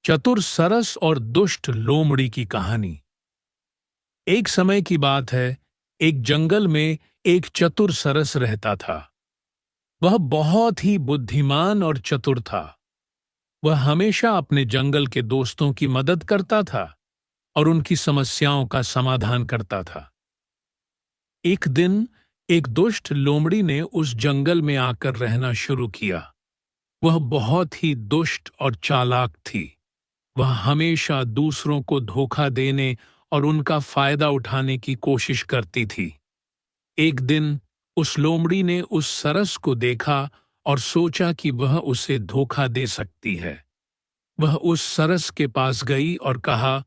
चतुर सरस और दुष्ट लोमड़ी की कहानी। एक समय की बात है। एक जंगल में एक चतुर सरस रहता था। वह बहुत ही बुद्धिमान और चतुर था। वह हमेशा अपने जंगल के दोस्तों की मदद करता था और उनकी समस्याओं का समाधान करता था। एक दिन एक दुष्ट लोमड़ी ने उस जंगल में आकर रहना शुरू किया। वह बहुत ही दुष्ट और चालाक थी। वह हमेशा दूसरों को धोखा देने और उनका फायदा उठाने की कोशिश करती थी। एक दिन उस लोमड़ी ने उस सरस को देखा और सोचा कि वह उसे धोखा दे सकती है। वह उस सरस के पास गई और कहा,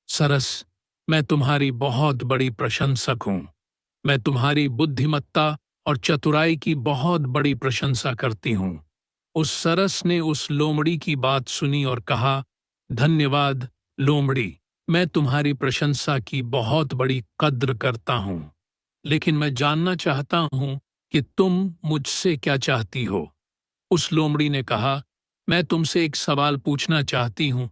सरस, मैं तुम्हारी बहुत बड़ी प्रशंसक हूं। मैं तुम्हारी बुद्धिमत्ता और चतुराई की बहुत बड़ी प्रशंसा करती हूं। उस सरस ने उस लोमड़ी की बात सुनी और कहा, धन्यवाद लोमड़ी, मैं तुम्हारी प्रशंसा की बहुत बड़ी कद्र करता हूं। लेकिन मैं जानना चाहता हूं कि तुम मुझसे क्या चाहती हो। उस लोमड़ी ने कहा, मैं तुमसे एक सवाल पूछना चाहती हूं।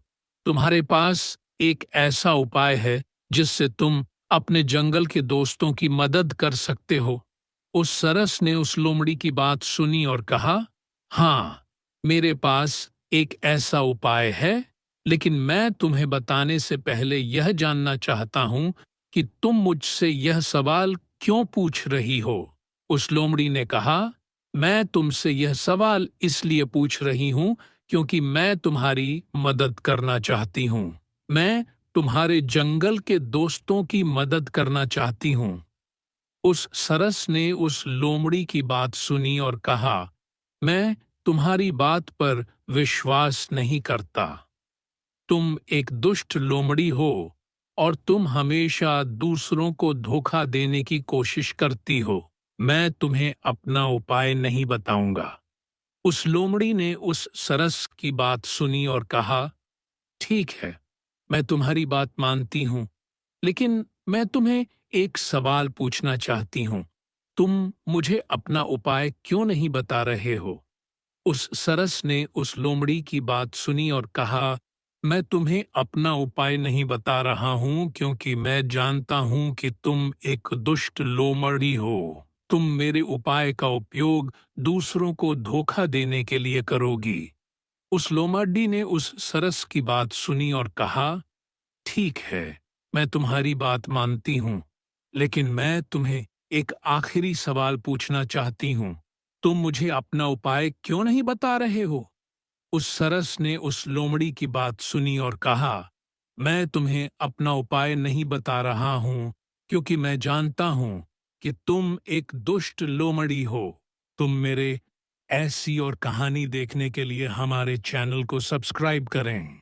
तुम्हारे पास एक ऐसा उपाय है जिससे तुम अपने जंगल के दोस्तों की मदद कर सकते हो। उस सरस ने उस लोमड़ी की बात सुनी और कहा, हाँ, मेरे पास एक ऐसा उपाय है, लेकिन मैं तुम्हें बताने से पहले यह जानना चाहता हूं कि तुम मुझसे यह सवाल क्यों पूछ रही हो। उस लोमड़ी ने कहा, मैं तुमसे यह सवाल इसलिए पूछ रही हूं क्योंकि मैं तुम्हारी मदद करना चाहती हूं। मैं तुम्हारे जंगल के दोस्तों की मदद करना चाहती हूं। उस सरस ने उस लोमड़ी की बात सुनी और कहा, मैं तुम्हारी बात पर विश्वास नहीं करता। तुम एक दुष्ट लोमड़ी हो और तुम हमेशा दूसरों को धोखा देने की कोशिश करती हो। मैं तुम्हें अपना उपाय नहीं बताऊंगा। उस लोमड़ी ने उस सरस की बात सुनी और कहा, ठीक है, मैं तुम्हारी बात मानती हूं, लेकिन मैं तुम्हें एक सवाल पूछना चाहती हूं। तुम मुझे अपना उपाय क्यों नहीं बता रहे हो? उस सरस ने उस लोमड़ी की बात सुनी और कहा, मैं तुम्हें अपना उपाय नहीं बता रहा हूं क्योंकि मैं जानता हूं कि तुम एक दुष्ट लोमड़ी हो। तुम मेरे उपाय का उपयोग दूसरों को धोखा देने के लिए करोगी। उस लोमड़ी ने उस सरस की बात सुनी और कहा, ठीक है, मैं तुम्हारी बात मानती हूं, लेकिन मैं तुम्हें एक आखिरी सवाल पूछना चाहती हूं। तुम मुझे अपना उपाय क्यों नहीं बता रहे हो? उस सरस ने उस लोमड़ी की बात सुनी और कहा, मैं तुम्हें अपना उपाय नहीं बता रहा हूं क्योंकि मैं जानता हूं कि तुम एक दुष्ट लोमड़ी हो। तुम मेरे ऐसी और कहानी देखने के लिए हमारे चैनल को सब्सक्राइब करें।